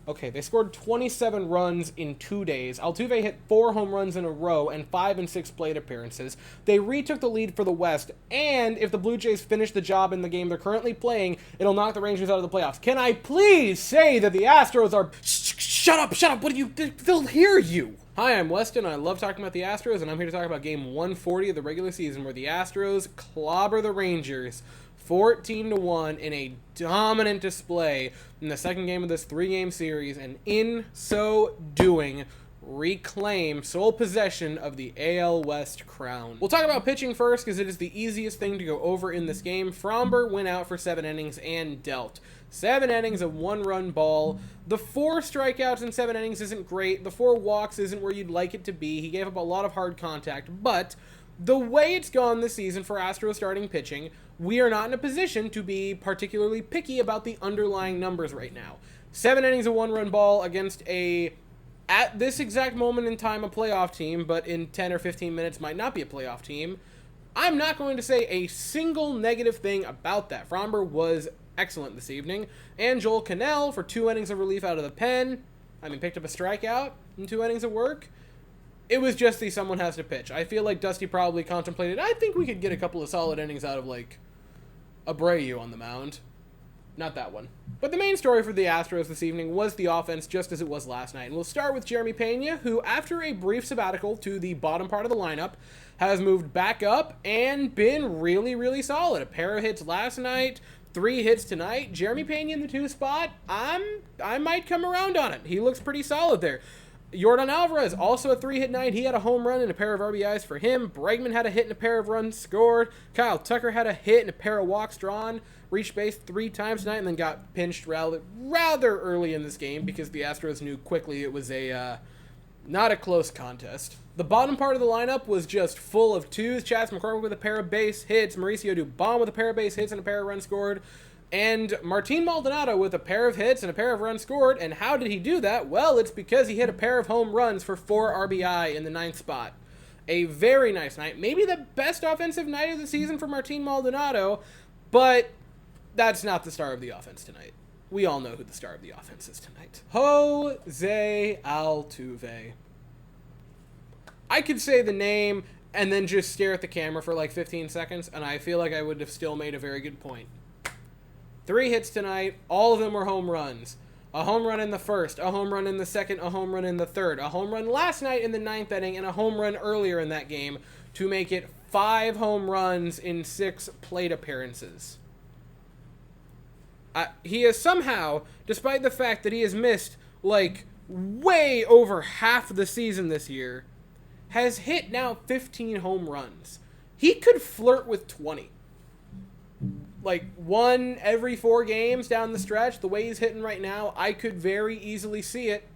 Okay, they scored 27 runs in 2 days. Altuve hit 4 home runs in a row and 5 and 6 plate appearances. They retook the lead for the West, and if the Blue Jays finish the job in the game they're currently playing, it'll knock the Rangers out of the playoffs. Can I please say that the Astros are... Shut up, what do you... They'll hear you! Hi, I'm Weston, I love talking about the Astros, and I'm here to talk about game 140 of the regular season, where the Astros clobber the Rangers 14-1 in a dominant display in the second game of this 3-game series, and in so doing, reclaim sole possession of the AL West crown. We'll talk about pitching first, because it is the easiest thing to go over in this game. Framber went out for 7 innings and dealt 7 innings of 1-run ball. The 4 strikeouts in 7 innings isn't great. The 4 walks isn't where you'd like it to be. He gave up a lot of hard contact, but the way it's gone this season for Astros starting pitching, we are not in a position to be particularly picky about the underlying numbers right now. 7 innings of 1-run ball against at this exact moment in time, a playoff team, but in 10 or 15 minutes might not be a playoff team. I'm not going to say a single negative thing about that. Framber was excellent this evening, and Joel Cannell for 2 innings of relief out of the pen. Picked up a strikeout in 2 innings of work. It was just someone has to pitch. I feel like Dusty probably contemplated, I think we could get a couple of solid innings out of, Abreu on the mound. Not that one. But the main story for the Astros this evening was the offense, just as it was last night. And we'll start with Jeremy Pena, who, after a brief sabbatical to the bottom part of the lineup, has moved back up and been really, really solid. A pair of hits last night, 3 hits tonight. Jeremy Pena in the 2 spot, I might come around on it. He looks pretty solid there. Yordan Alvarez, also a 3-hit night. He had a home run and a pair of RBIs for him. Bregman had a hit and a pair of runs scored. Kyle Tucker had a hit and a pair of walks drawn. Reached base 3 times tonight and then got pinched rather early in this game because the Astros knew quickly it was not a close contest. The bottom part of the lineup was just full of 2s. Chas McCormick with a pair of base hits. Mauricio Dubon with a pair of base hits and a pair of runs scored. And Martin Maldonado with a pair of hits and a pair of runs scored. And how did he do that? Well, it's because he hit a pair of home runs for 4 RBI in the 9th spot. A very nice night. Maybe the best offensive night of the season for Martin Maldonado, but that's not the star of the offense tonight. We all know who the star of the offense is tonight. Jose Altuve. I could say the name and then just stare at the camera for 15 seconds, and I feel like I would have still made a very good point. 3 hits tonight, all of them were home runs. A home run in the first, a home run in the second, a home run in the third, a home run last night in the 9th inning, and a home run earlier in that game to make it 5 home runs in 6 plate appearances. He has somehow, despite the fact that he has missed, way over half the season this year, has hit now 15 home runs. He could flirt with 20. 1 every 4 games down the stretch, the way he's hitting right now, I could very easily see it.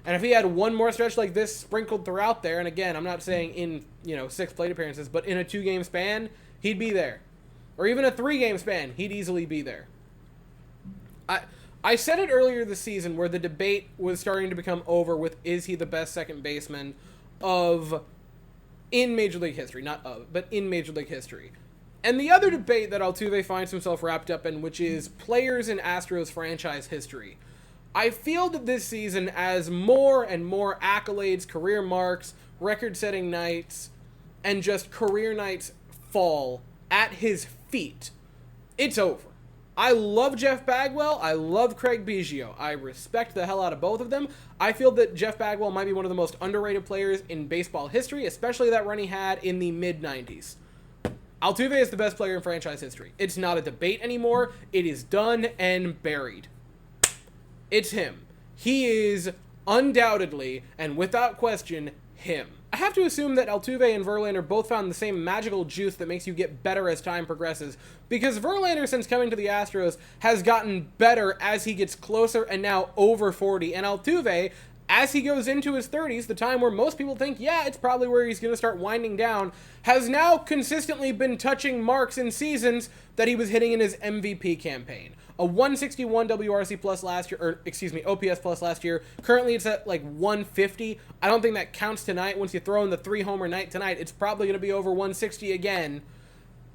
And if he had one more stretch like this sprinkled throughout there, and again, I'm not saying in, 6 plate appearances, but in a 2-game span, he'd be there. Or even a 3-game span, he'd easily be there. I said it earlier this season where the debate was starting to become over with, is he the best second baseman in Major League history? But in Major League history. And the other debate that Altuve finds himself wrapped up in, which is players in Astros franchise history. I feel that this season, as more and more accolades, career marks, record-setting nights, and just career nights fall at his feet, it's over. I love Jeff Bagwell. I love Craig Biggio. I respect the hell out of both of them. I feel that Jeff Bagwell might be one of the most underrated players in baseball history, especially that run he had in the mid-90s. Altuve is the best player in franchise history. It's not a debate anymore. It is done and buried. It's him. He is undoubtedly, and without question, him. I have to assume that Altuve and Verlander both found the same magical juice that makes you get better as time progresses, because Verlander, since coming to the Astros, has gotten better as he gets closer and now over 40, and Altuve, as he goes into his 30s, the time where most people think, yeah, it's probably where he's going to start winding down, has now consistently been touching marks in seasons that he was hitting in his MVP campaign. A 161 WRC plus last year, OPS plus last year. Currently it's at 150. I don't think that counts tonight. Once you throw in the 3-homer night tonight, it's probably going to be over 160 again.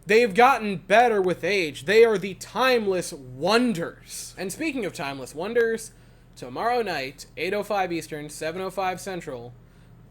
They've gotten better with age. They are the timeless wonders. And speaking of timeless wonders, tomorrow night, 8:05 Eastern, 7:05 Central,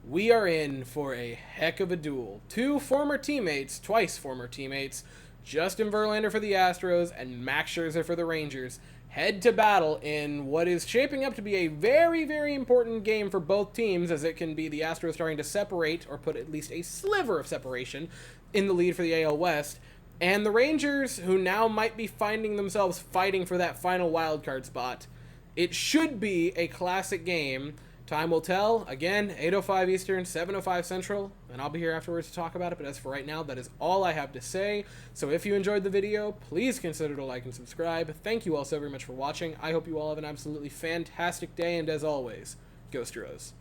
we are in for a heck of a duel. Twice former teammates, Justin Verlander for the Astros and Max Scherzer for the Rangers, head to battle in what is shaping up to be a very, very important game for both teams, as it can be the Astros starting to separate, or put at least a sliver of separation, in the lead for the AL West, and the Rangers, who now might be finding themselves fighting for that final wildcard spot. It should be a classic game. Time will tell. Again, 8:05 Eastern, 7:05 Central, and I'll be here afterwards to talk about it, but as for right now, that is all I have to say. So if you enjoyed the video, please consider to like and subscribe. Thank you all so very much for watching. I hope you all have an absolutely fantastic day, and as always, go Astros.